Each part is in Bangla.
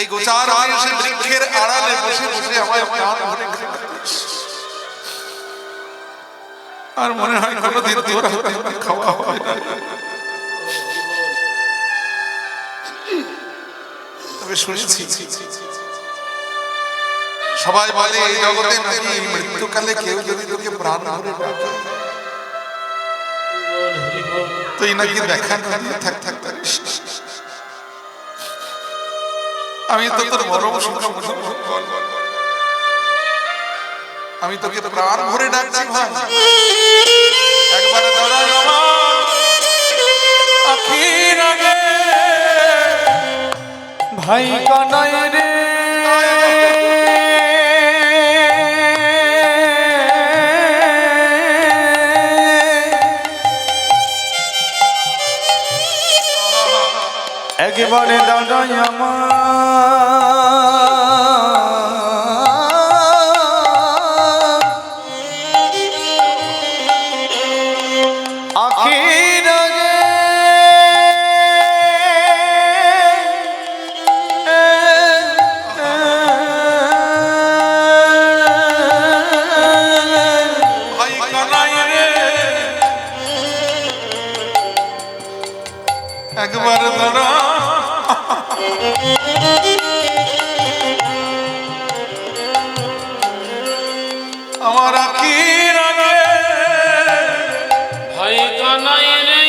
এই গোচার বয়সে বৃক্ষের আড়ালে বসে বসে আমায় প্রাণ ভরে আর মনে হয় কোনোদিন তোর হাতে খাওয়া হয় না। তবে শুনেছি সবাই বলে এই জগতে নাকি মৃত্যুকালে কেউ যদি তোকে প্রাণ ভরে ডাকে তুই নাকি দেখা না দিয়ে থাক থাক থাকিস। আমি তো তোর বড় আমি তোকে প্রাণ ভরে ডাকছি ভাই, একবার দাঁড়ায় আমার আখির আগে ভাই কানাই রে একবারে দাঁড়াই আমার আখির আগে ভাই কানাই রে একবার দাঁড়া আমার আখির আগে ভাই কানাই রে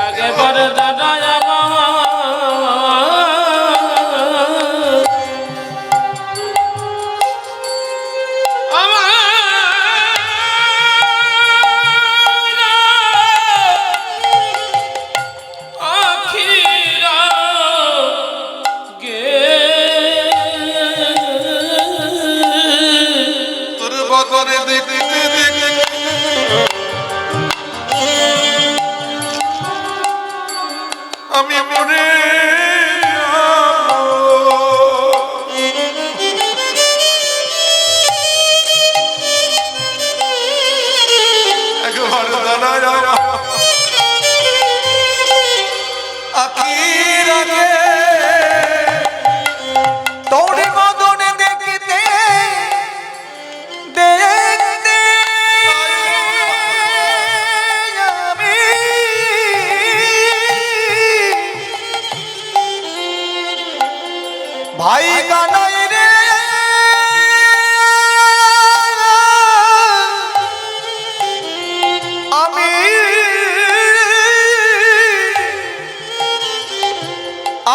একবার দাদা আমি মরে একবার দাঁড়ায় আখির আগে তোরে মদনে দেখতে দেখতে আমি ভাই কানাই রে আমি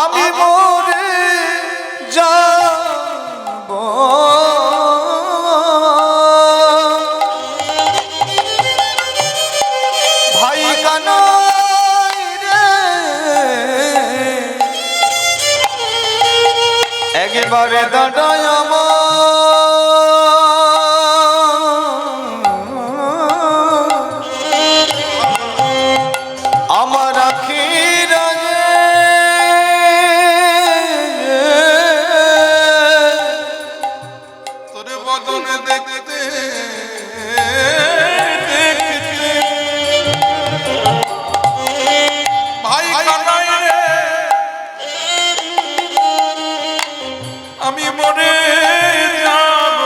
আমি মরে যাব ভাই কানাই রে একেবারে দাঁড়ায় আমার আখির আগে তোর বদনে দেখতে ভাই কানাই রে আমি মরে যাব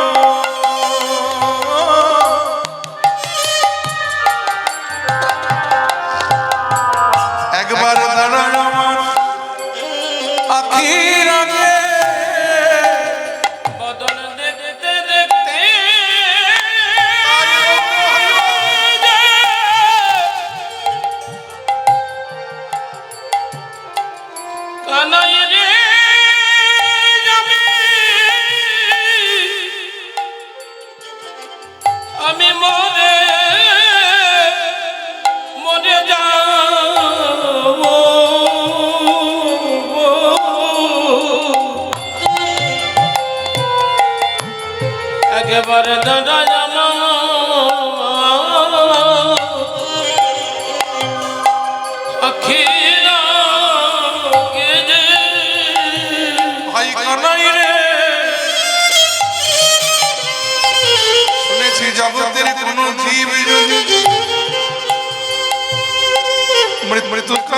একবার দাঁড়ায় আমার আখির আগে বদন দেখতে দেখতে কানাই রে আমি মরে মরে যাব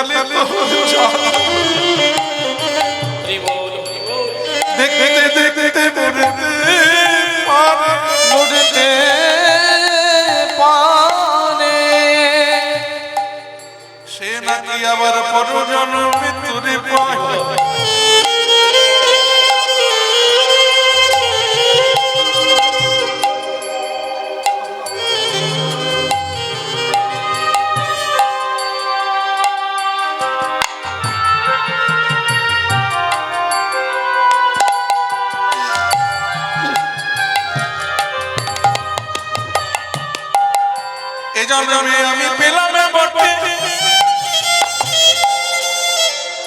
মৃত্যুকালে হরি বল হরি বল। দেখতে দেখতে মরতে পারে সে নাকি আবার পরজন্মে তোরে পায়। এ জন্মে আমি পেলাম বটে,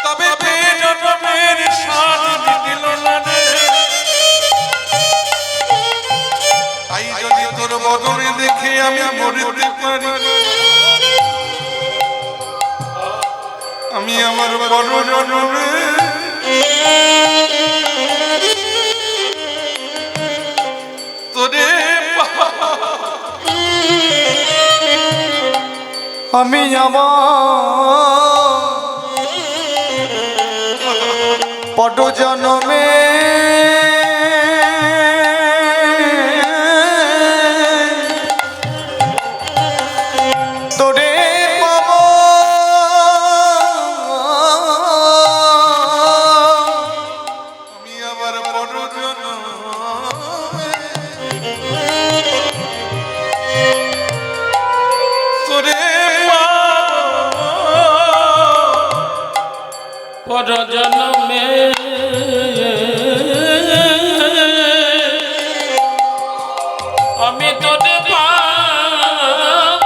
তবে পেয়ে জন্মের স্বাদ মিটিল না রে। তাই যদি তোর বদনে দেখে আমি মরতে পারি, আমি আমার বড় জন্মে তোরে আমি আমার পট জন্মে তোরে পাব। আমি আবার বড় জন্মে তোরে পর জন্মে আমি তোরে পাব।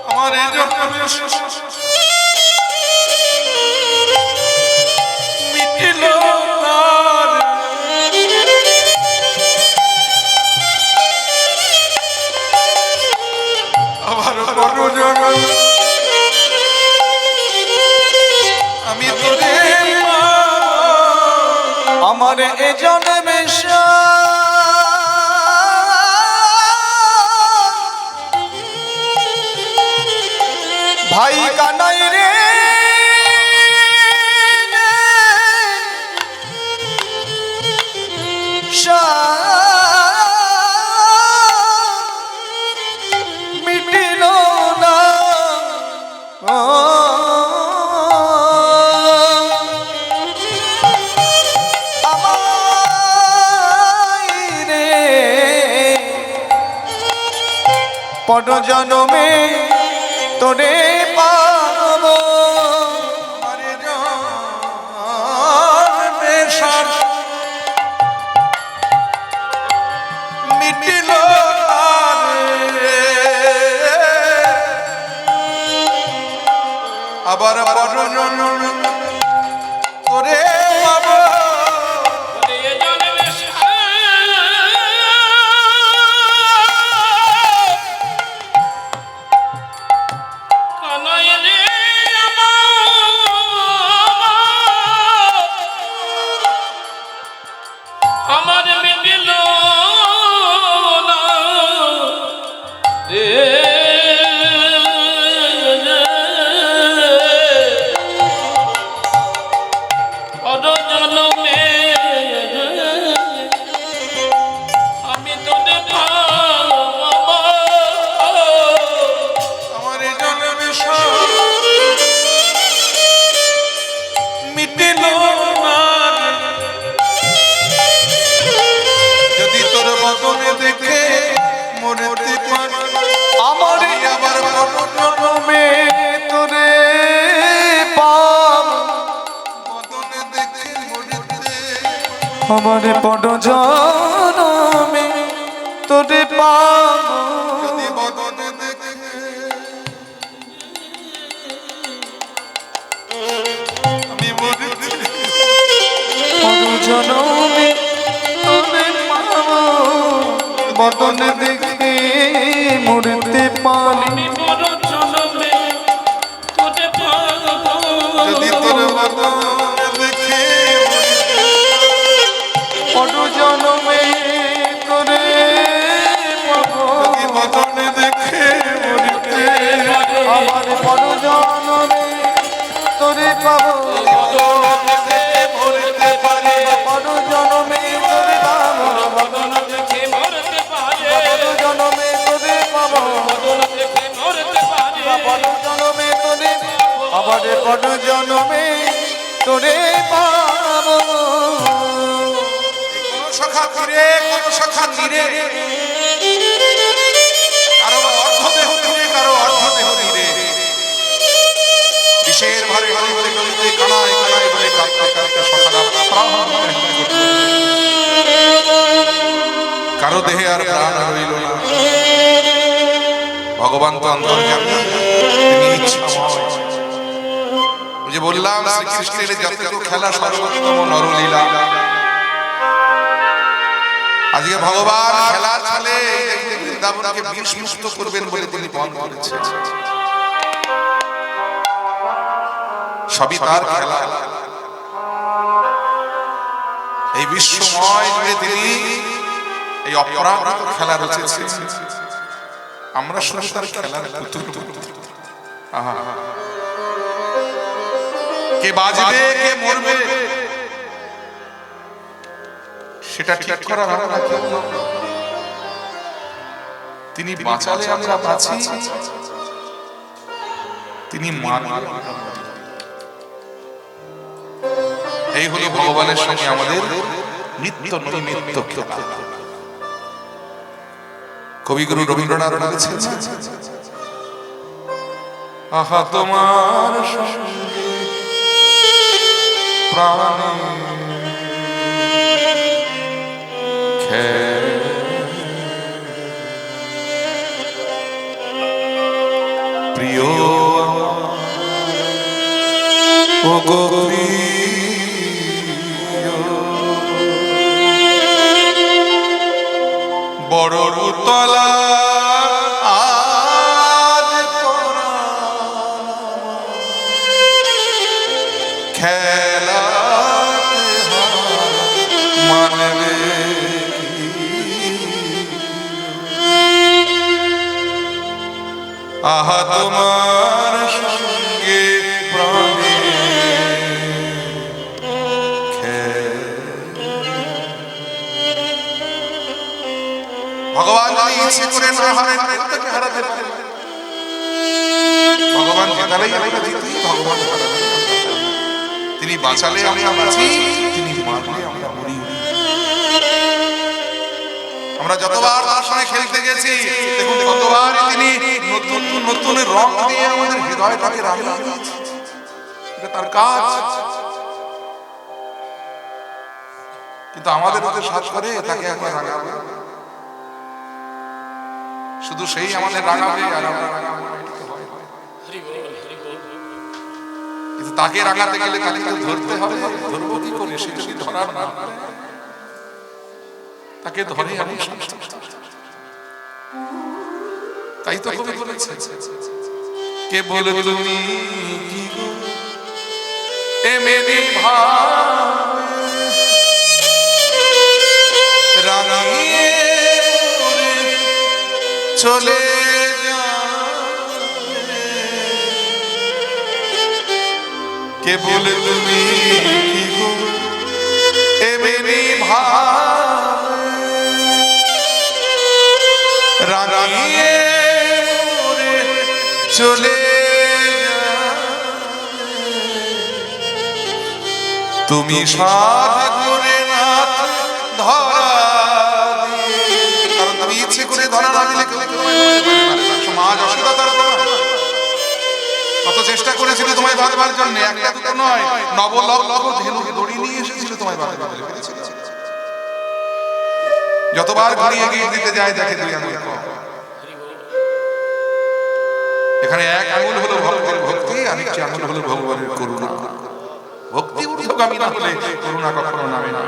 আমার এই জন্মে মিটিল না রে। আবার বড় জন্মে আমি তোরে আমার এ জন্মে ভাই কানাই রে মিটিল না পট জন্মে তোরে পাব। আমার জন্মে সার মিটিল না রে। আবার বড় জন্মে তোরে পাবো। এ জন্মে কানাই রে আমার মিটিল না রে। পর জন্মে আমি তোরে পাব। আমার এই জন্মে সার মিটিল না রে। যদি তোর বদনে দেখে মরতে পারি, আমার আমি আবার বড় জন্মে তোরে পাব। বদনে দেখে মরতে আমার পট জন্মে তোরে পাব। যদি বদনে দেখে আমি মরতে পট জন্মে তোরে পাব। বদন দেখে মরতে পারি। আমি পর জন্মে তোরে পাব। যদি তোর বদনে দেখে পট জন্মে তোরে পাব। যদি বদনে দেখে মরতে আমার পট পাবো বদন দেখে মরতে পারে পর জনমে তোরে পাবো বদন দেখে মরতে পারে পর জনমে তোরে পাবো বদন দেখে মরতে পারে পর জনমে তোরে আবার পর জনমে তোরে পাবো কোন সখা তীরে কোন সখা তীরে কারো অর্ধ দেহ তীরে কারো অর্ধ দেহ তীরে বিষের ভারে গলিতে গলিতে কানায় কানায় বলে কাঁদতে কাঁদতে সখারা প্রাণ করতে। কারো দেহে আর প্রাণ রইল না। ভগবান তো অন্তর্যামী, তিনি ইচ্ছাময়। ওই যে বললাম শ্রীকৃষ্ণের যতটুকু খেলা সর্বোত্তম নরলীলা। আজকে ভগবান খেলার ছলে বৃন্দাবনকে বিষ মুক্ত করবেন বলে তিনি পণ করেছেন। সবই তার খেলা। এই বিশ্বময় জুড়ে তিনি এই অপরাধ খেলা রচেছেন। আমরা শুধু তার খেলার পুতুল। আহা, কে বাজবে কে মরবে সেটা ঠিক করার আমরা কেউ নই। তিনি বাঁচালে আমরা বাঁচি, তিনি মারলে আমরা মরি। এই হলো ভগবানের সঙ্গে আমাদের নিত্য নৈমিত্য খেলা। কবিগুরু রবীন্দ্রনাথ বলেছেন, আহা তোমার সঙ্গে প্রাণে প্রিয় ও গো বড় তলা আজ খেলা মানবে আহা তোমার সঙ্গে প্রাণে ভগবান যদি ইচ্ছে করে না হারেন তাকে হারাতে পারেন। ভগবান জেতালেই আমরা জিতি, ভগবান হারালে আমরা হারি। তিনি বাঁচালে আমরা বাঁচি, তিনি মারলে আমরা মরি। আমরা যতবার তার সঙ্গে খেলতে গেছি, দেখুন কতবারই তিনি নতুন নতুন রং দিয়ে আমাদের হৃদয়টাকে রাঙিয়ে দিয়েছেন। এটা তার কাজ। কিন্তু আমাদের মধ্যে সাজ করে তাকে একবার রাঙাবে, শুধু সেই আমাদের রাঙাবে আর আমরা রাঙাবো না, এটা তো হয় না। কিন্তু তাকে রাঙাতে গেলে তাকে তো ধরতে হবে। ধরবো কি করে? সে যদি ধরার না, তাকে ধরে আমি শাস্তি। তাই তো কবি বলেছে, কে বলে তুমি কি গো এমনি ভাবে রাঙিয়ে চলে যাবে। কে বলে তুমি কি গো এমনি ভাবে রাঙিয়ে চলে তুমি সাধ করে না ধরা দিয়ে। কারণ তুমি ইচ্ছে করে ধরা না দিলে কেউ তোমায় ধরতে পারে না। সমাজ অসুবিধার প্রমাণ। কত চেষ্টা করেছিল তোমায় ভাগবার জন্য, একটা দুটো নয়, নবলক্ষ ধেনুকে দড়ি নিয়ে এসেছিল তোমায় ভাগবার জন্য। যতবার ঘুরিয়ে গিয়ে দিতে যায় দেখে দুই আঙুল কম। এখানে এক আঙুল হলো ভক্তের ভক্তি, আরেকটি আঙুল হলো ভগবানের করুণা। ভক্তি ঊর্ধ্বগামী না হলে করুণা কখনো নামে না।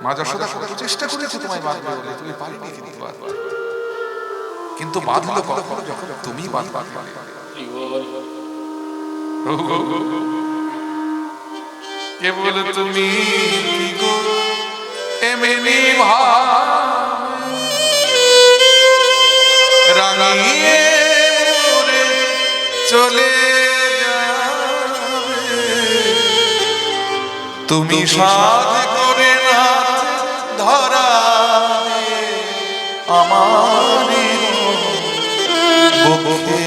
মা যশোদা কত চেষ্টা করেছে তোমায় বাঁধবে বলে, তুমি পারিনি কিন্তু বাঁধলো কখনো যখন তুমি বাঁধবা। কে বলে তুমি কি গো এমনি ভাবে রাঙিয়ে চলে তুমি সাধ করে নাথ ধরা দিয়ে আমার বুকে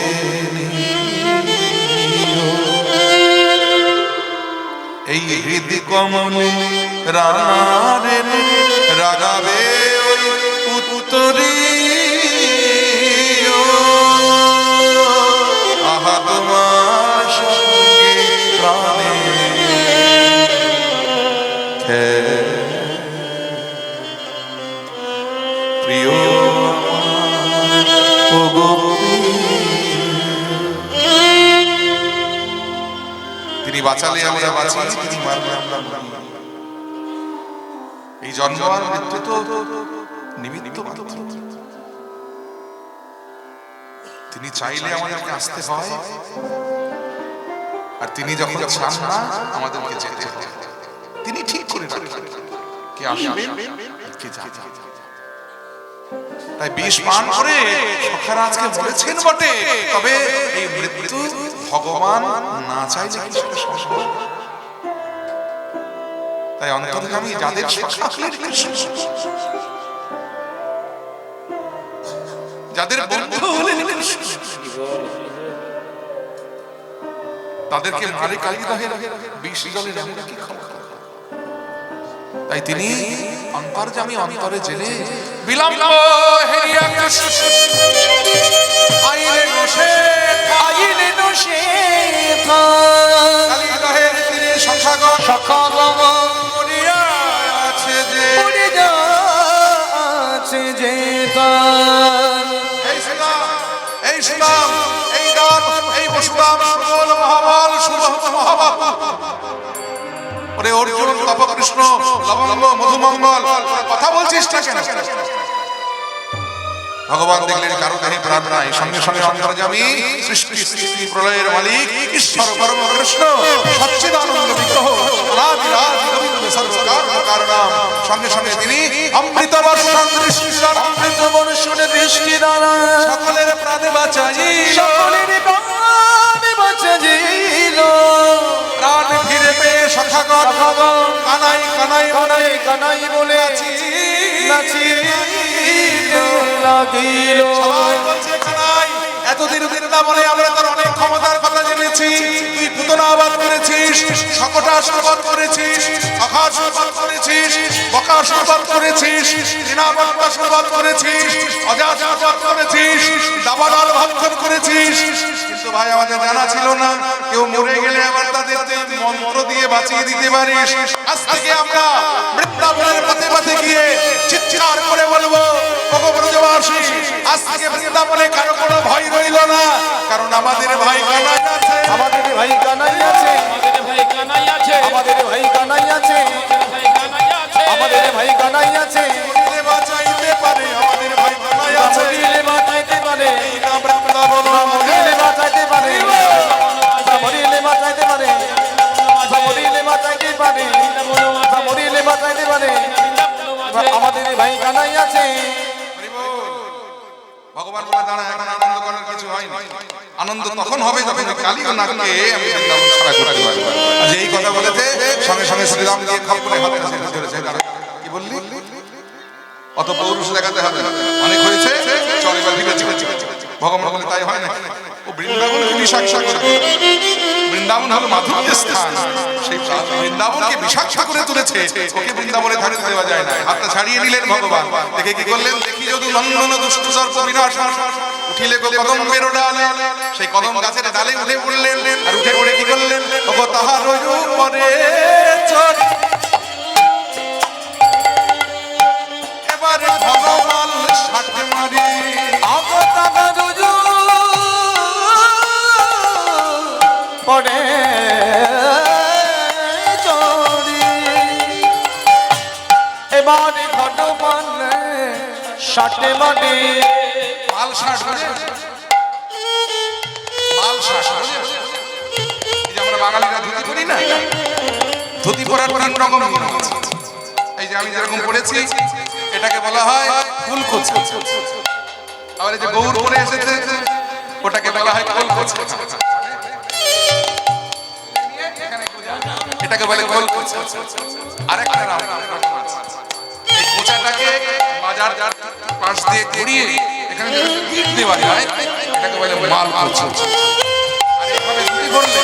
নিও। এই হৃদি কমলে রানারে রাগাবে ওই উত্তরী আহা তোমার সঙ্গে প্রাণে প্রিয় তিনি বাঁচালে আমরা বাঁচি, তিনি মারলে আমরা মরি। এই জন্ম আর মৃত্যু তো নিমিত্ত মাত্র। তিনি চাইলে আমাদেরকে আসতে হয়, আর তিনি যখন চান না আমাদেরকে যেতে হয়। তিনি ঠিক করে রাখেন কে আসবে কে যাবে। তাই বিষ পান করে সখারা আজকে বলেছেন বটে, তবে এই মৃত্যু ভগবান না চাইলে কি সেটা সম্ভব? তাই অন্তর্গামী যাদের সখা হলেন কৃষ্ণ, যাদের বন্ধু হলেন কৃষ্ণ, তাদেরকে মারে কালিদাহের বিষ জলে আমরা কি খাবো? তাই তিনি অন্তর্যামী, অন্তরে জেনে বিলম্ব হেরিয়া কৃষ্ণ আইলে নশে কালিদাহের তীরে সখাগণ মরিয়া আছে যে এই সুদাম, এই দান, এই বসুদাম, সুবল মহাবল, সুবল মহাবল। ওরে অর্জুন, তপকৃষ্ণ, লবঙ্গ, মধুমঙ্গল, কথা বলছিস না কেন? ভগবান দেখলেন কারো দেহে প্রাণ নাই, সঙ্গে সঙ্গে অন্তর্যামী, সৃষ্টি স্থিতি প্রলয়ের মালিক ঈশ্বর পরম কৃষ্ণ সচ্চিদানন্দ বিগ্রহ অনাদিরাজ গোবিন্দ সর্বকারণ কারণম, সঙ্গে সঙ্গে তিনি অমৃত বর্ষণ দৃষ্টি দ্বারা সকলের প্রাণে বাঁচাইল, প্রাণ ফিরে পেয়ে সখাগণ কানাই কানাই কানাই কানাই বলে এতদিন বৃন্দাবনে আমরা তোর অনেক ক্ষমতার কথা জেনেছি। তুই পুতনা আবাদ করেছিস, সকটাসুরবধ করেছিস, অঘাসুরবধ করেছিস, বকাসুরবধ করেছিস, তৃণাবত্তাসুরবধ করেছিস, অজাসুরবধ করেছিস, দাবানল ভক্ষণ করেছিস। কিন্তু ভাই আমাদের জানা ছিল না কেউ মরে গেলে আবার তাদের মন্ত্র দিয়ে বাঁচিয়ে দিতে পারিস। আজ থেকে আমরা বৃন্দাবনের পথে পথে গিয়ে চিৎকার করে বলবো, ওগো ব্রজবাসী, আজ থেকে বৃন্দাবনে কারো কোনো ভয় রইল না, কারণ আমাদের ভাই কানাই আছে, আমাদের ভাই কানাই আছে, আমাদের ভাই কানাই আছে, আমাদের ভাই কানাই আছে, আমাদের ভাই কানাই আছে, আমাদের ভাই কানাই আছে, বাঁচাইতে পারে আমাদের ভাই কানাই আছে। মরিলে বাঁচাইতে পারে, এই না বৃন্দাবন মরিলে বাঁচাইতে পারে, মরিলে বাঁচাইতে পারে, মরিলে বাঁচাইতে পারে, মরিলে বাঁচাইতে পারে, আমাদের ভাই কানাই আছে। ভগবান বলে দাঁড়া, এখন আনন্দ করার কিছু হয় না। আনন্দ তখন হবে যখন কালী ও নাগকে আমি বৃন্দাবন ছাড়া করতে পারবো। আজ এই কথা বলেছে, সঙ্গে সঙ্গে শ্রীরাম দিয়ে খপ করে হাত ধরেছে। কি বললি? অত পৌরুষ দেখাতে হবে না, অনেক হয়েছে, চল এবার ফিরে চলে। ভগবান বলে তাই হয় না, ও বৃন্দাবনকে বিষাক্ত করে, বৃন্দাবন হলো মাধুর্যের স্থান, সেই বৃন্দাবনকে বিষাক্ত করে তুলেছে, ওকে বৃন্দাবনে থাকতে দেওয়া যায় না। হাতটা ছাড়িয়ে নিলেন ভগবান। দেখে কি করলেন? দেখি যদি নন্দন দুষ্ট সর্প বিনাশ উঠিলে কদম্বের ডালে, সেই কদম গাছের ডালে উঠে পড়লেন, আর উঠে পড়ে কি করলেন? ওগো তাহার উপরে চড়ে এবারে ভগবান সাথে মারি, পড়ে চড়ি এবারে ঘটমান ষাটে মাটি মাল শাস মাল শাস। এই যে আমরা বাঙালিরা ধুতি করি না, ধুতি পরার তিন রকম নিয়ম আছে। এই যে আমি যেরকম পড়েছি এটাকে বলা হয় ফুলকুচি, আবার এই যে গৌর পরে এসেছে ওটাকে বলা হয় ফুলকুচি। এটাকে বলে গোল কোচা। আরেকটা নাম এই কোচাটাকে বাজার পাশ দিয়ে ঘুরিয়ে এখানে ইট দেওয়া যায়, এটাকে বলে মাল কোচা। আর এইভাবে দুটি করলে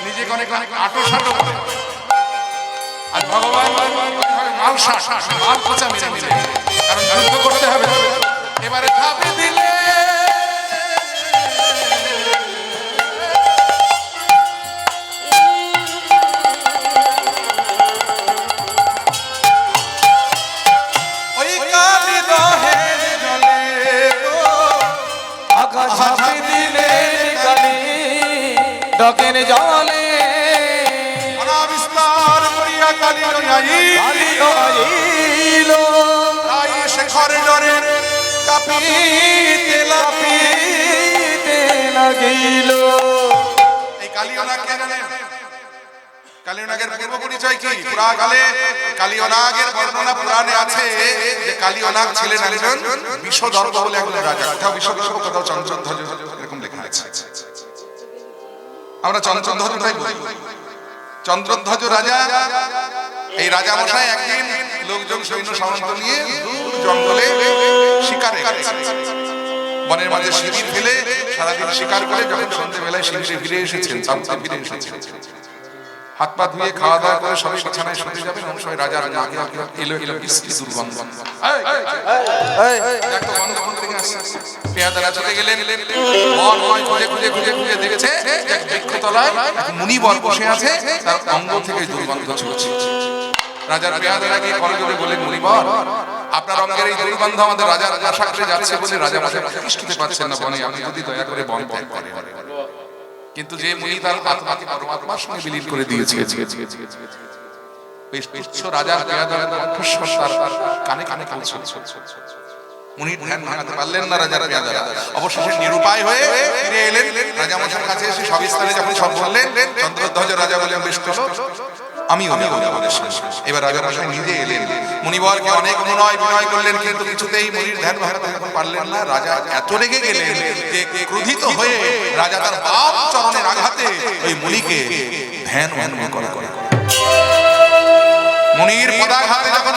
নিজেকে অনেক অনেক আটো সাটো করে। আর ভগবান মাল শাস মাল কোচা মেরে মেরে, কারণ যুদ্ধ করতে হবে। এবারে ঝাঁপি দিলে ওই কালি দহের জলে গো আকাশ ঝাঁপি দিলে কালি ডকের জলে অনাবিষ্কার করিয়া কালি কালি আইল রাই শেখর ডরে কাঁপিতে কাঁপিতে লাগিল। এই কালিয়নাগ কে জানেন? কালিয়নাগের পূর্ব পরিচয় কি? পুরাকালে কালিয়নাগের বর্ণনা পুরাণে আছে যে কালিয়নাগ ছিলেন একজন বিষদর্ভ বলে একজন রাজা। কোথাও বিষদর্ভ, কোথাও চন্দ্রধ্বজ, এরকম লেখা আছে। আমরা চন্দ্রধ্বজটাই বলি। চন্দ্রধ্বজ রাজা, এই রাজা মশাই একদিন লোকজন সৈন্য সামন্ত নিয়ে জঙ্গলে শিকারে গেছেন। বনের মাঝে শিবির ফেলে সারাদিন শিকার করে যখন সন্ধ্যেবেলায় শিবিরে ফিরে এসেছেন, চামচা ফিরে এসেছেন, হাত পা ধুয়ে খাওয়া দাওয়া করে সবাই বিছানায় শুতে যাবেন, এমন সময় রাজার নাকে এলো এলো বিশ্রী দুর্গন্ধ। পেয়াদারা চলে গেলেন, বনময় খুঁজে খুঁজে খুঁজে খুঁজে দেখেছে এক বৃক্ষতলায় মুনিবর বসে আছে, তার অঙ্গ থেকে দুর্গন্ধ ছুটছে। রাজার পেয়াদারা গিয়ে করজোড়ে বললেন, মুনিবর, আপনার অঙ্গের এই দুর্গন্ধ আমাদের রাজার আশা করে যাচ্ছে বলে রাজা মশাই প্রতিষ্ঠিত পাচ্ছেন না বনে, আপনি যদি দয়া করে বন ত্যাগ করেন। কিন্তু যে মুনি তার আত্মাকে পরমাত্মার সঙ্গে বিলীন করে দিয়েছে, রাজার পেয়াদারা কণ্ঠস্বর তার কানে কানে পৌঁছচ্ছে। মুনি ধ্যান ভাঙাতে পারলেন না রাজার পেয়াদারা। অবশেষে নিরুপায় হয়ে ফিরে এলেন রাজা মশাইয়ের কাছে। এসে সবিস্তারে যখন সব বললেন, চন্দ্রধ্বজ রাজা বললেন, বেশ চলো আমিও এবার রাজা মশাই নিজে এলেন। মুনিবরকে অনেক অনুনয় বিনয় করলেন, কিন্তু কিছুতেই মুনির ধ্যান ভাঙাতে পারলেন না। রাজা এত রেগে গেলেন যে ক্রোধিত হয়ে রাজা তার বাম চরণের আঘাতে ওই মুনিকে ধ্যান ভঙ্গ করে। মুনির পদাঘাতে যখন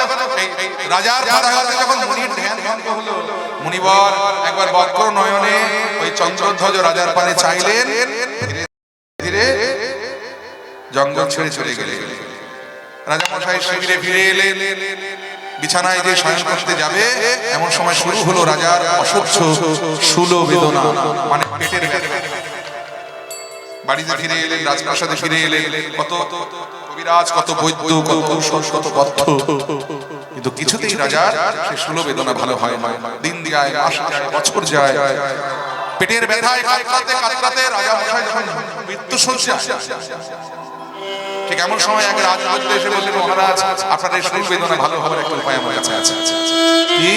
রাজার পদাঘাতে যখন মুনির ধ্যান ভঙ্গ হলো, মুনিবর একবার বক্র নয়নে ওই চন্দ্রধ্বজ রাজার পানে চাইলেন, ধীরে জঙ্গল ছেড়ে চলে গেলেন। রাজা মশাই শিবিরে ফিরে এলেন, বিছানায় যে শয়ন করতে যাবে এমন সময় শুরু হলো রাজার অসহ্য শূল বেদনা, মানে পেটের ব্যথা। বাড়িতে ফিরে এলেন, রাজপ্রাসাদে ফিরে এলেন, কত কবিরাজ, কত বৈদ্য, কত ঔষধ, কত পথ্য, কিন্তু কিছুতেই রাজার সেই শূল বেদনা ভালো হয় না। দিন যায়, মাস যায়, বছর যায়, পেটের ব্যথায় কাতরাতে কাতরাতে রাজা মশাই যখন মৃত্যু শয্যায়, ঠিক এমন সময় এক রাজবৈদ্য এসে বললেন, মহারাজ, আপনার এই শূল বেদনা ভালো হওয়ার একটা উপায় আমার কাছে আছে। কি?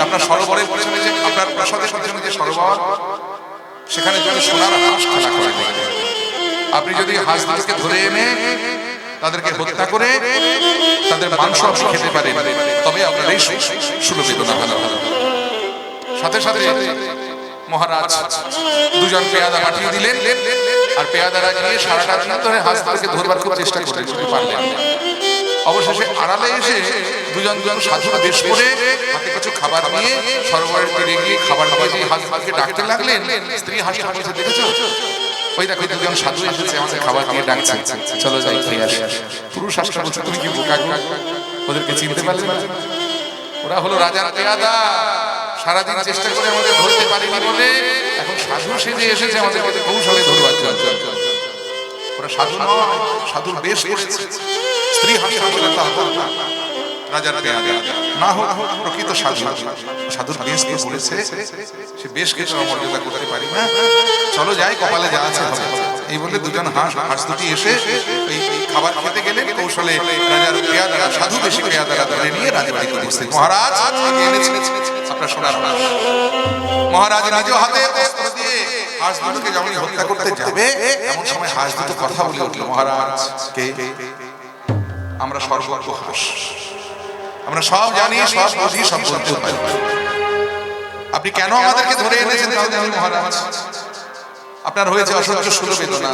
আপনার সরোবরের পিছনে যে, আপনার প্রাসাদের পিছনে যে সরোবর, সেখানে যদি সোনার হাঁস খেলা করে, আপনি যদি হাঁস দুটোকে ধরে এনে তাদেরকে হত্যা করে তাদের মাংস আপনি খেতে পারেন, তবে আপনার এই শূল বেদনা ভালো হবে। সাথে সাথে মহারাজ দুজন পেয়াদা পাঠিয়ে দিলেন, আর পেয়াদারা গিয়ে সারাটা দিন ধরে হাঁসগুলোকে ধরবার খুব চেষ্টা করলেন, পারলেন না। অবশেষে আড়ালে এসে দুজন সাধুর বেশ করে হাতে কিছু খাবার নিয়ে সরোবরের তীরে গিয়ে খাবার দিয়ে হাঁসগুলোকে ডাকতে লাগলেন। স্ত্রী হাঁসটা বলছে, দেখেছো ওই দেখো দুজন সাধু এসেছে, আমাদের খাবার দিয়ে ডাকছে, চলো যাই খেয়ে আসি। পুরুষ হাঁসটা বলছে, তুমি কি বোকা, ওদেরকে চিনতে পারলে না? ওরা হলো রাজার পেয়াদা, সারাদিন চেষ্টা করে আমাদের ধরতে পারিনি বলে এখন সাধু সেজে এসেছে আমাদের কৌশলে ধরবার জন্য। ওরা সাধু নয়, সাধুর বেশ করেছে। স্ত্রী হাসা বলে রাজার পেয়াদা না হোক প্রকৃত সাধু, সাধুর বেশ কে বলেছে, সে বেশ কিছু মর্যাদা করতে পারি না, চলো যাই, কপালে যা আছে হবে। এই বলে দুজন হাঁস দুটি এসে এই খাবার খেতে গেলেন। কৌশলে রাজার পেয়াদারা, সাধু বেশি পেয়াদারা ধরে নিয়ে রাজবাড়িতে উপস্থিত। মহারাজ আপনার সোনার হাঁস। মহারাজ নিজ হাতে অস্ত্র দিয়ে হাঁস দুটোকে যখন হত্যা করতে যাবে, এমন সময় হাঁস দুটো কথা বলে উঠল, মহারাজ কে? আমরা সর্বজ্ঞ হাঁস, আমরা সব জানি, সব বুঝি, সব বলতে পারি। আপনি কেন আমাদেরকে ধরে এনেছেন তাও জানি মহারাজ। আপনার হয়েছে অসহ্য শূল বেদনা,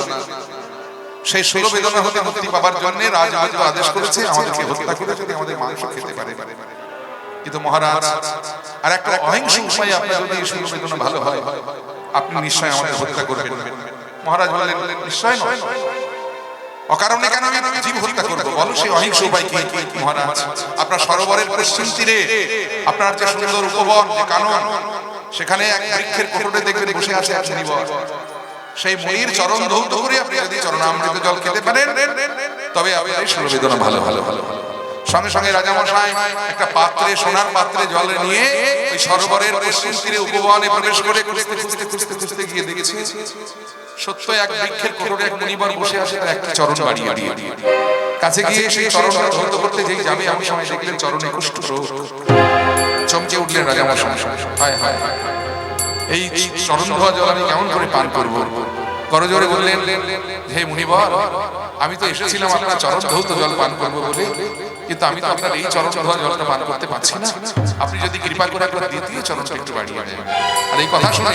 সেই ষোলো বেদনা হতে মুক্তি পাবার জন্য রাজবৈদ্য আদেশ করেছে আমাদেরকে হত্যা করে যদি আমাদের মাংস খেতে পারে। কিন্তু মহারাজ আর একটা অহিংস উপায়ে আপনার যদি এই ষোলো বেদনা ভালো হয় আপনি নিশ্চয় আমাদের হত্যা করবেন। মহারাজ বললেন নিশ্চয় নয়, অকারণে কেন আমি জীব হত্যা করবো, বলো সেই অহিংস উপায় কি? মহারাজ আপনার সরোবরের পশ্চিম তীরে আপনার যে সুন্দর উপবন যে কানন, সেখানে এক বৃক্ষের কোটরে দেখবেন বসে আছে এক মুনিবর। সেই মুনির চরণ ধৌত করে আপনি যদি চরণামৃত জল খেতে পারেন তবে আপনার ষোলো বেদনা ভালো ভালো ভালো। সঙ্গে সঙ্গে রাজামশাই একটা পাত্রে সোনার পাত্রে জল নিয়ে ওই সরোবরের পশ্চিম তীরে উপবনে প্রবেশ করে খুঁজতে খুঁজতে খুঁজতে খুঁজতে গিয়ে দেখেছে সত্য এক বৃক্ষের কোটরে এক মুনিবর বসে আছে, তার একটি চরণ বাড়িয়ে বাড়িয়ে কাছে গিয়ে সেই চরণটা ধৌত করতে যেই যাবে এমন সময় দেখলেন চরণে কুষ্ঠ রোগ। চমকে উঠলেন রাজামশাই, হায় হায় হায়, এই চরণ ধোয়া জল আমি কেমন করে পান করবো? করজোরে বললেন, হে মুনিবর, আমি তো এসেছিলাম আপনার চরণ ধৌত জল পান করবো বলে, কিন্তু আমি তো আপনার এই চরণ ধোয়া জলটা পান করতে পারছি না। আপনি যদি কৃপা করে আপনার দ্বিতীয় চরণটা একটু বাড়িয়ে দেন। আর এই কথা শুনে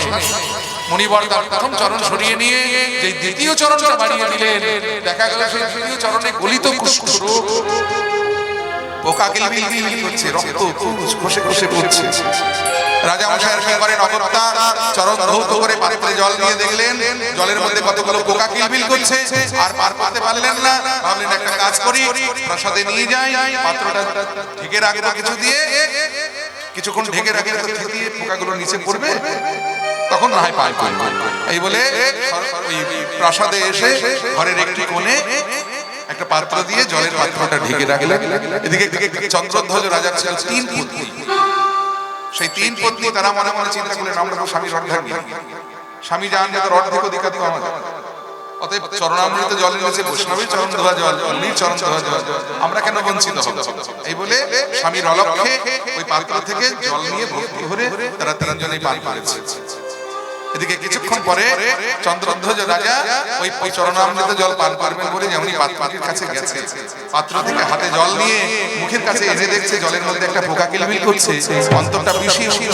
মুনিবর তার প্রথম চরণ সরিয়ে নিয়ে যে দ্বিতীয় চরণটা বাড়িয়ে দিলেন, দেখা গেল সেই দ্বিতীয় চরণে গলিত কুষ্ঠ রোগ, পোকা কিলবিল করছে, রক্ত খসে খসে পড়ছে। রাজামশাই কি করেন, অগত্যা চরণ ধৌত করে পাত্রে জল দিয়ে দেখলেন জলের মধ্যে কতগুলো পোকা কিলবিল করছে, আর পার করতে পারলেন না। ভাবলেন একটা কাজ করি, প্রাসাদে নিয়ে যাই, পাত্রটা ঢেকে রাখবো কিছু দিয়ে, কিছুক্ষণ ঢেকে রাখলে তো দিয়ে পোকাগুলো নিচে পড়বে, তখন না হয় পার করব। এই বলে ওই প্রাসাদে এসে ঘরের একটি কোণে একটা পাত্র দিয়ে জলের পাত্রটা ঢেকে রাখলেন। এদিকে চন্দ্রধ্বজ রাজার ছিল 3 পত্নী। সেই 3 পত্নী তারা মনে মনে চিন্তা করলেন আমরা তো স্বামীর অর্ধাঙ্গী, স্বামী জান যে তার অর্ধেক অধিকার তো আমাদের, অতএব চরণামৃত জলের নিচে বৈষ্ণবের চরণ ধোয়া জল, মুনির চরণ ধোয়া জল, আমরা কেন বঞ্চিত হব? এই বলে স্বামীর অলক্ষ্যে ওই পাত্র থেকে জল নিয়ে ভক্তি ভরে তারা 3 জনেই পান করেছে। এদিকে কিছুক্ষণ পরে চন্দ্রধ্বজ রাজা ওই চরণামৃত জল পান করবেন বলে যেমনি পাত্রটির কাছে গেছে, পাত্র থেকে হাতে জল নিয়ে মুখের কাছে এনে দেখছে জলের মধ্যে একটা পোকা কিলবিল করছে, অন্তরটা বিষিয়ে উঠল,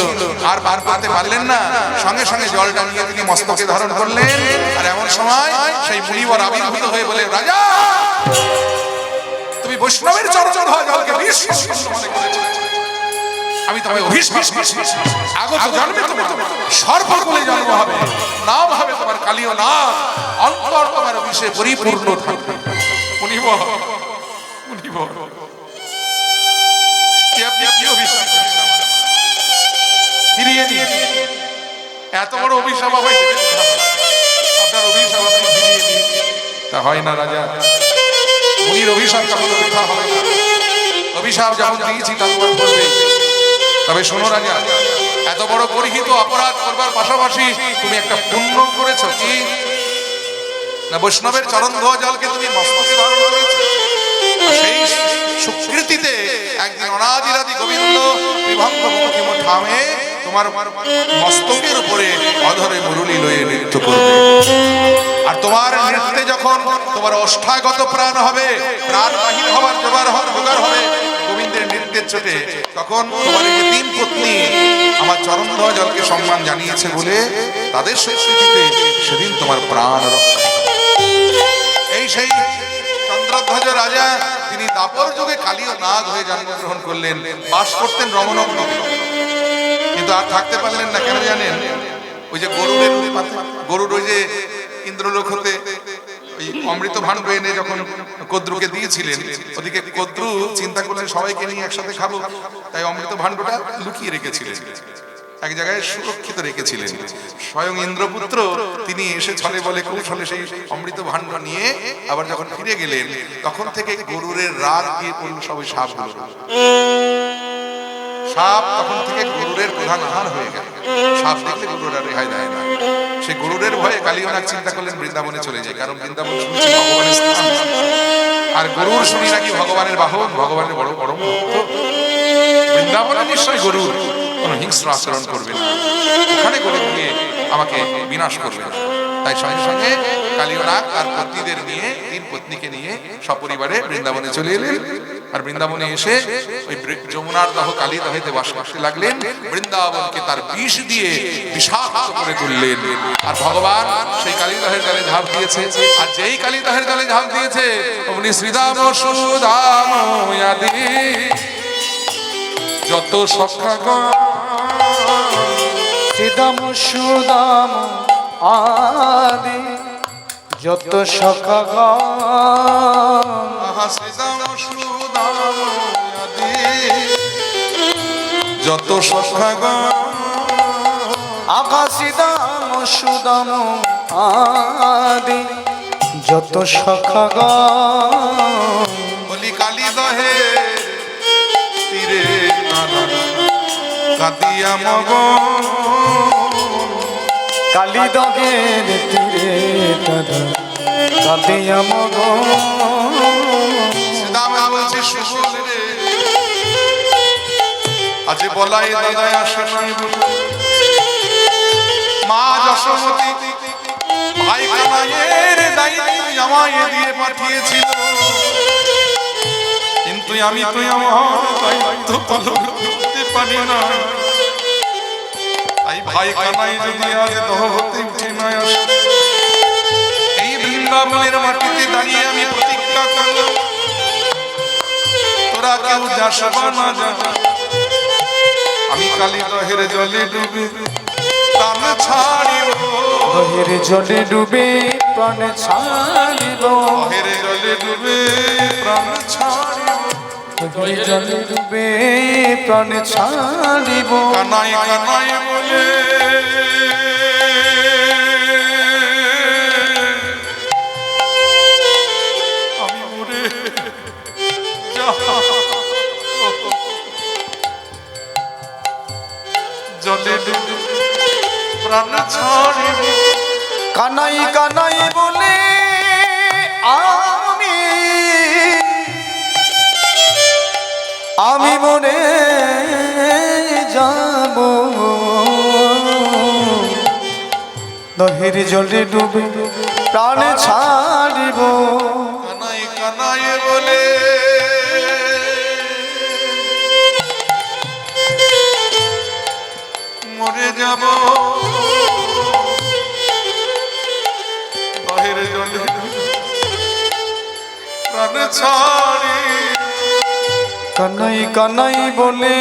আর পার করতে পারলেন না। সঙ্গে সঙ্গে জলটা নিয়ে তিনি মস্তকে ধারণ করলেন। আর এমন সময় সেই মুনিবর আবির্ভূত হয়ে বলে, রাজা তুমি বৈষ্ণবের চরণ ধোয়া জলকে বিষ মনে করেছো, আমি তোমায় অভিশাপ দিচ্ছি, আগত জন্মে তোমার সর্বকুলে জন্ম হবে, নাম হবে তোমার কালীয় নাম, অন্তর তোমার বিষে পরিপূর্ণ থাকবে। মুনিবর মুনিবর আপনি কি অভিশাপ ফিরিয়ে নিন? এত বড় অভিশাপ হবে, আপনার অভিশাপ আপনি ফিরিয়ে নিন। তা হয় না রাজা, মুনির অভিশাপ কখনো বৃথা হবে না, অভিশাপ যেমন দিয়েছি তা তোমার করবে। তবে শোনো রাজা, এত বড় পরিহিত অপরাধ করবার পাশাপাশি তুমি একটা পুণ্য করেছো কি না, বৈষ্ণবের চরণ ধোয়া জলকে তুমি মস্তকে ধারণ করেছো। সেই সুকৃতিতে একদিন অনাদিরাদি গোবিন্দ বিভঙ্গ মুখিম ঠামে তোমার মস্তকের উপরে অধরে মুরলী লয়ে নৃত্য করবে। আর তোমার নৃত্যে যখন তোমার অষ্টাগত প্রাণ হবে, প্রাণ বাহির হবার জোগাড় হবে গোবিন্দের নৃত্যের চোটে, তখন তোমার এই 3 পত্নী আমার চরণ ধোয়া জলকে সম্মান জানিয়েছে বলে তাদের স্বীকৃতিতে সেদিন তোমার প্রাণ রক্ষা। এই সেই চন্দ্রধ্বজ রাজা, তিনি দাপর যুগে কালীয় নাগ হয়ে জন্মগ্রহণ করলেন, বাস করতেন রমণগ্নে, কিন্তু আর থাকতে পারলেন না। কেন জানেন? ওই যে গরুর ওই যে ইন্দ্রলোক হতে ওই অমৃত ভাণ্ড এনে যখন কদ্রুকে দিয়েছিলেন, ওদিকে কদ্রু চিন্তা করলেন সবাইকে নিয়ে একসাথে খাবো, তাই অমৃত ভাণ্ডটা লুকিয়ে রেখেছিলেন, এক জায়গায় সুরক্ষিত রেখেছিলেন। স্বয়ং ইন্দ্রপুত্র তিনি এসে ছলে বলে কৌশলে সেই অমৃত ভাণ্ড নিয়ে আবার যখন ফিরে গেলেন, তখন থেকে গরুরের রাগ গিয়ে পড়ল সবাই সাপগুলো। সাপ তখন থেকে গরুরের প্রধান আহার হয়ে গেল। সাপ দেখলে গরুর আর রেহাই দেয় না। সে গরুরের ভয়ে কালীয়নাথ চিন্তা করলেন বৃন্দাবনে চলে যায়, কারণ বৃন্দাবন শুনছি ভগবানের স্থান, আর গরুর শুনি নাকি ভগবানের বাহন, ভগবানের বড় পরম ভক্ত। বৃন্দাবনে নিশ্চয় গরুর কোন হিংস্র আচরণ করবে না, ওখানে গরু গিয়ে আমাকে বিনাশ করবে না। তাই সঙ্গে সঙ্গে কালীয়নাথ তার পত্নীদের নিয়ে 3 পত্নীকে নিয়ে সপরিবারে বৃন্দাবনে চলে এলেন। আর বৃন্দাবনে এসে ওই যমুনার দহ কালী দহেতে বাস করতে লাগলেন, বৃন্দাবনকে তার বিষ দিয়ে বিষাক্ত করে তুললেন। আর ভগবান সেই কালী দহের জলে ঝাঁপ দিয়েছে, আর যেই কালী দহের জলে ঝাঁপ দিয়েছে অমনি শ্রীদাম সুদাম আদি যত সখাগণ, শ্রীদাম সুদাম আদি যত সখাগণ, শ্রীদাম সুদাম আদি যত সখাগণ, আকাশিদাম সুদাম আদি যত সখাগণ, বলি কালী দহে তীরে কাঁদিয়া মগন, কালী দহের তীরে কাঁদিয়া মগন। শ্রীদামে বলছে সুবল রে, আজ বলাই দাদায় আসে নাই বলে মা যশোমতী ভাই কানাইয়ের দায়িত্ব আমায় দিয়ে পাঠিয়েছিল, কিন্তু আমি তো আমার দায়িত্ব পালন করতে পারি না। তাই ভাই কানাই যদি আজ দহ হতে উঠে না আসে, এই বৃন্দাবনের মাটিতে দাঁড়িয়ে আমি প্রতিজ্ঞা করলাম, তোরা কেউ যাস বা না যা, আমি কালী দহের জলে ডুবে প্রাণ ছাড়িব, দহের জলে ডুবে প্রাণ ছাড়িব, দহের জলে ডুবে প্রাণ ছাড়িব, দহের জলে ডুবে প্রাণ ছাড়িব। কানাই কানাই বলে আমি মরে জলে ডুবে প্রাণ ছাড়িব, কানাই কানাই বলে আমি মরে যাব, দহের জলে ডুবে প্রাণ ছাড়িব, কানাই কানাই বলে মরে যাব, দহের জলে প্রাণ ছাড়ি, কানাই কানাই বলে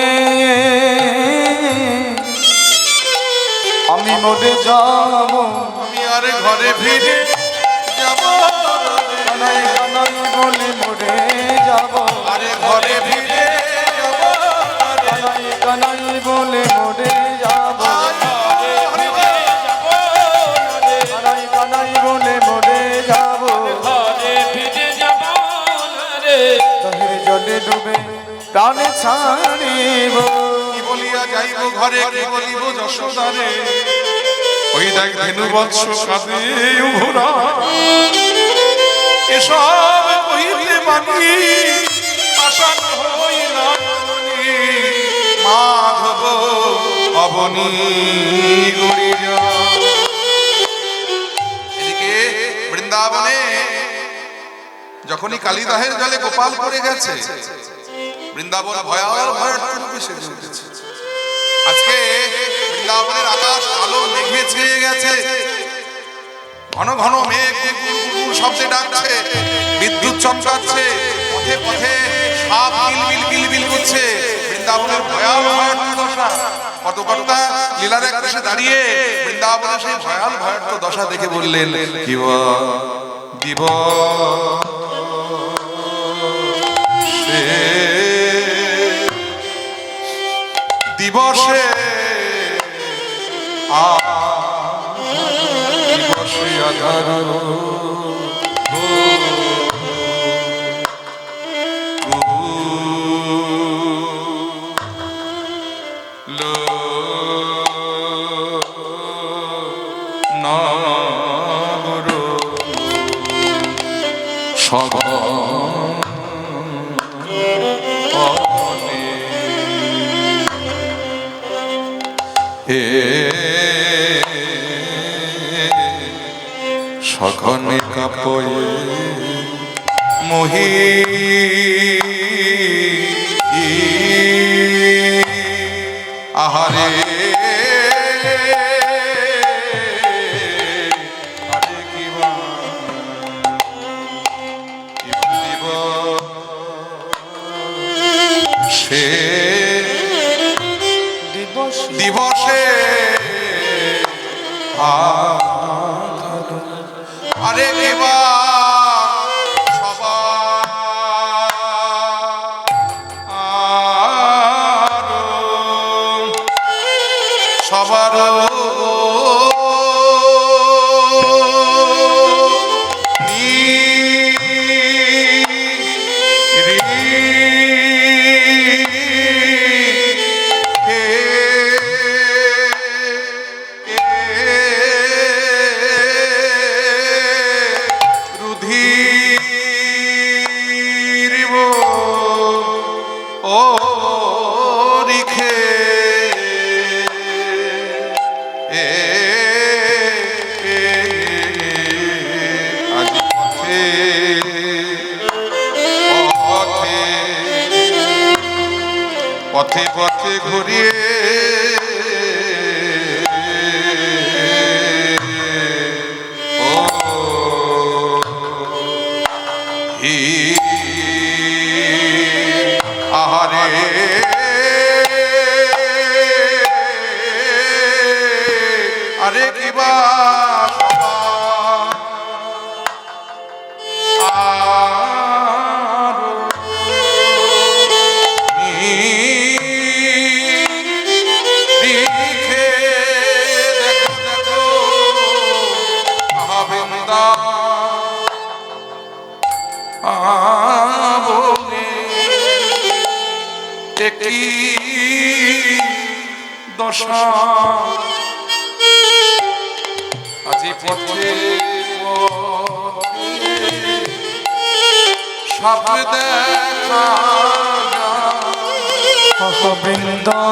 আমি মরে যাব, আমি আর ঘরে ফিরে যাব, কানাই কানাই বলে মরে যাব, আরে ঘরে ফিরে যাব, কানাই কানাই বলে মরে যাব, কানাই কানাই বলে মরে যাব, দহের জলে ডুবে প্রাণ ছাড়িব, কি বলিয়া যাইব ঘরে, কি বলিব যশোদারে, ওই দেখ ধেনু বৎস কাঁদে উভরা, এসব কহিতে মানি আশা হইলাম মাধব অবনী গড়িয়া। এদিকে বৃন্দাবনে যখনই কালীদহের জলে গোপাল পড়ে গেছে, বৃন্দাবন ভয়াবহ রূপে সেজে উঠেছে। আজকে বৃন্দাবনের আকাশ আলো মেঘে ছেয়ে গেছে, ঘন ঘন মেঘ কুকুর শব্দে ডাকছে, বিদ্যুৎ চমকাচ্ছে, পথে পথে সাপ কিলবিল কিলবিল করছে। বৃন্দাবনের ভয়াবহ দশা, কতকর্তা লীলার এক দেশে দাঁড়িয়ে বৃন্দাবনের সেই ভয়াবহ দশা দেখে বললেন, কিব দিব দিবসে দিবসে আধার নাগর সব সঘনে কাপয়ে মহি আহারে সে দিবসে আরে কিবা সবার পথে পথে ঘুরিয়ে ও হি আহারে আরে কিবা দশা আজি পথে সব দেখা বৃন্দাবনে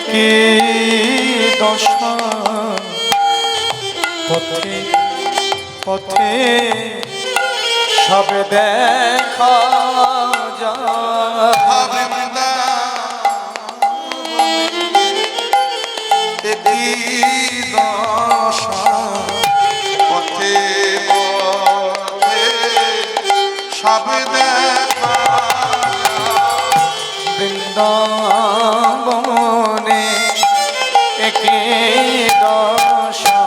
কি দশা পথে পথে সব দেখা যায় পথে পথে সব দেখা বৃন্দাবনে একই দশা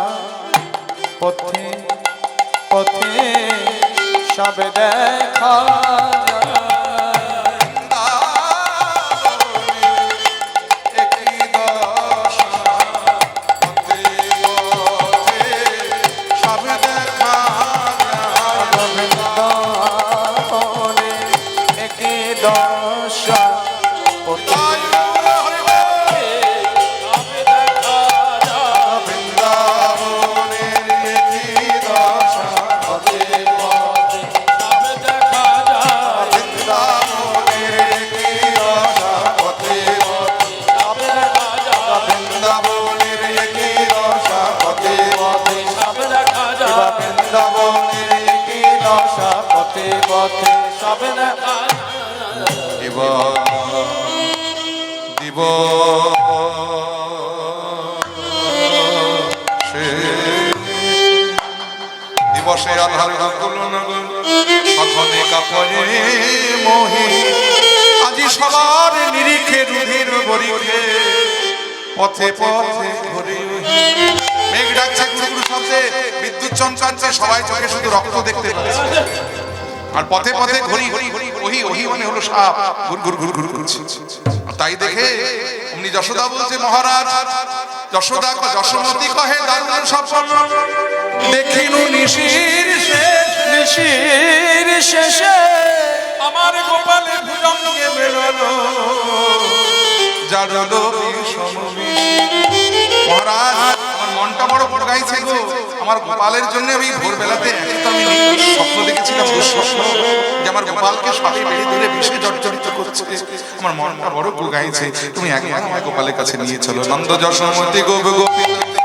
পথে পথে সব দেখা দিব দিবসে আধার সঘনে কাপড়ে মোহি আজি সবার নিরিখে রুধির বরিখে পথে পথে ঘুরে মেঘ ডাকছে গুরুগুরু শব্দে বিদ্যুৎ চমকাচ্ছে সবাই চোখে শুধু রক্ত দেখতে পাচ্ছে আর পথে পথে ঘুরি ওহি ওহি মানে হলো সাপ ঘুর ঘুর ঘুর ঘুর করছে তাই দেখে উনি যশোদা বলছে মহারাজ যশোদা যশোমতী কহে দারুণ স্বপ্ন দেখিনু নিশির শেষে আমার গোপালে ভুজঙ্গে বেরোলো জারলো মহারাজ আমার মনটা বড় বড় গাইছে গো আমার গোপালের জন্য আমি ভোরবেলাতে আমি স্বপ্ন দেখেছিলাম দুঃস্বপ্ন যে আমার গোপালকে সাথে বেড়ে ধরে বিষে জর্জরিত করছে আমার মনটা বড় গাইছে তুমি একবার আমার গোপালের কাছে নিয়ে চলো নন্দ যশোমতী গোপ গোপী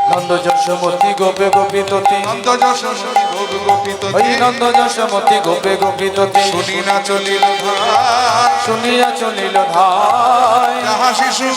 নন্দ যশোমতি গোপে গোপিততি নন্দ যশোমতি গোপিত ওই নন্দ যশোমতি গোপে গোপিততি শুনি না চলিল ধার শুনিয়া চলিল ধায় যাহা শিশু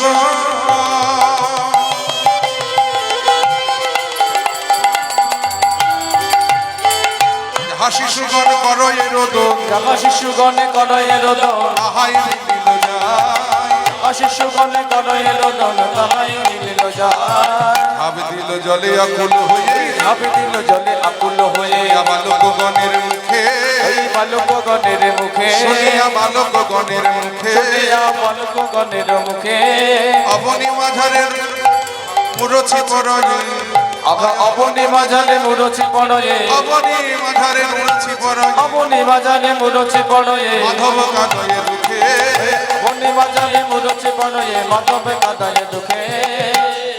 যাহা শিশুগণ করো এরোদন যাহা শিশুগণে করয়ে রোদন তাহাই মিলিল যায় যাহা শিশুগণে করয়ে রোদন তাহাই মিলিল যায় ভাব দিল জলে আকুল হয়ে ঝাঁপে দিল জলে আকুল হয়ে বালকগণের মুখে ওই বালকগণের মুখে শুনিয়া বালকগণের মুখে শুনিয়া বালকগণের মুখে অবনি মাঝারের মুরছি পরয়ে অবনি মাঝারে মুরছি পড়য়ে অবনি মাঝারের মুরছি পরয়ে অবনি মাঝারে মুরছি পড়য়ে মাধব কাদয়ে দুঃখে অবনি মাঝারে মুরছি পড়য়ে মাধবে কাদায়ে দুঃখে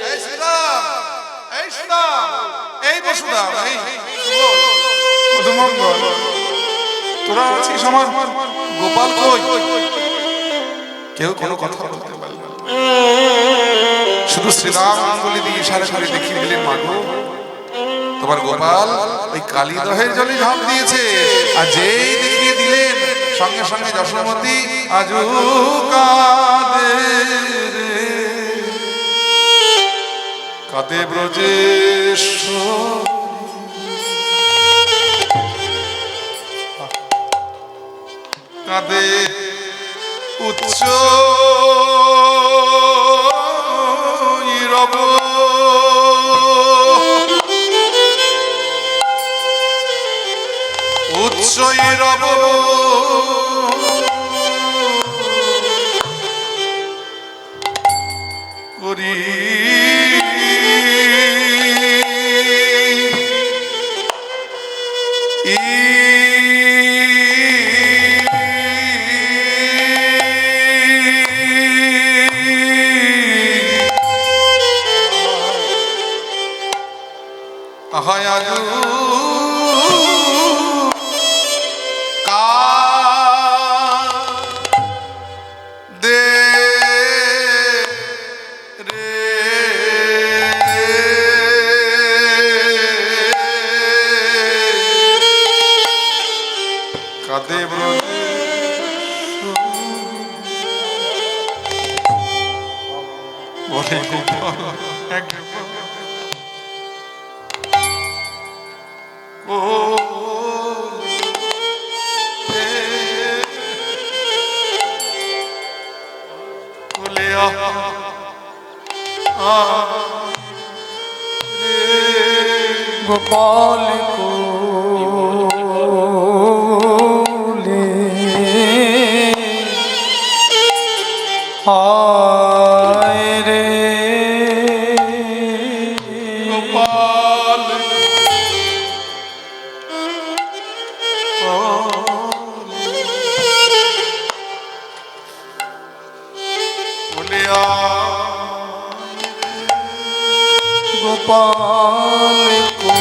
এই সুদাম, এই সুদাম, এই বসুদাম, এই মধুমঙ্গল, তোরা আছিস আমার গোপাল কই? কেউ কোনো কথা বলতে পারল না। শুধু শ্রীরাম আঙ্গুলি দিয়ে ইশারা করে দেখিয়ে দিলেন মাগো তোমার গোপাল ওই কালীদহের জলে ঝাঁপ দিয়েছে। আর যেই দেখিয়ে দিলেন সঙ্গে সঙ্গে যশোমতি আজু কাঁদে রে, কাঁদে ব্রজেশ্বর কাঁদে উচ্চ রব উচ্চ রব করি আহায়াজু দে রে কাদে বলে গোপাল কোলে হায় রে গোপাল বলে গোপাল কোলে